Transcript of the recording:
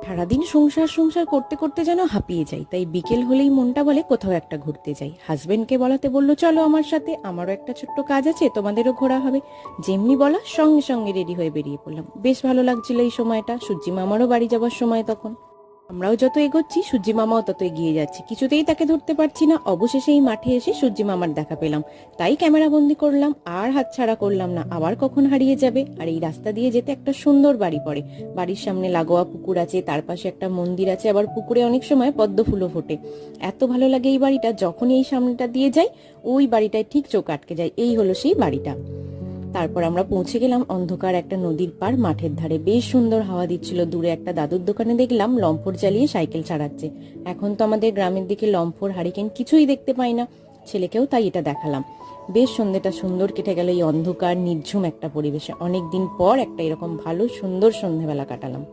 সারাদিন সংসার সংসার করতে করতে যেন হাঁপিয়ে যাই, তাই বিকেল হলেই মনটা বলে কোথাও একটা ঘুরতে যাই। হাজবেন্ডকে বলাতে বললো চলো আমার সাথে, আমারও একটা ছোট্ট কাজ আছে, তোমাদেরও ঘোরা হবে। যেমনি বলা সঙ্গে সঙ্গে রেডি হয়ে বেরিয়ে পড়লাম। বেশ ভালো লাগছিল এই সময়টা, সূর্যি মামারও বাড়ি যাবার সময় তখন। আমরাও যত এগোচ্ছি সূর্যি মামাও তত এগিয়ে যাচ্ছে, কিছুতেই তাকে ধরতে পারছি না। অবশেষে এই মাঠে এসে সূর্যি মামার দেখা পেলাম, তাই ক্যামেরা বন্দি করলাম। আর হাতছাড়া করলাম না, আবার কখন হারিয়ে যাবে। আর এই রাস্তা দিয়ে যেতে একটা সুন্দর বাড়ি পড়ে, বাড়ির সামনে লাগোয়া পুকুর আছে, তার পাশে একটা মন্দির আছে, আবার পুকুরে অনেক সময় পদ্ম ফুলও ফোটে। এত ভালো লাগে এই বাড়িটা, যখনই এই সামনেটা দিয়ে যাই ওই বাড়িটায় ঠিক চোখ আটকে যায়। এই হলো সেই বাড়িটা। তারপর আমরা পৌঁছে গেলাম অন্ধকার একটা নদীর পার মাঠের ধারে। বেশ সুন্দর হাওয়া দিচ্ছিল। দূরে একটা দাদুর দোকানে দেখলাম লম্ফর জ্বালিয়ে সাইকেল চালাচ্ছে। এখন তো আমাদের গ্রামের দিকে লম্ফর হারিকেন কিছুই দেখতে পাই না, ছেলেকেও তাই এটা দেখালাম। বেশ সন্ধ্যেটা সুন্দর কেটে গেল এই অন্ধকার নির্ঝুম একটা পরিবেশে। অনেকদিন পর একটা এরকম ভালো সুন্দর সন্ধ্যেবেলা কাটালাম।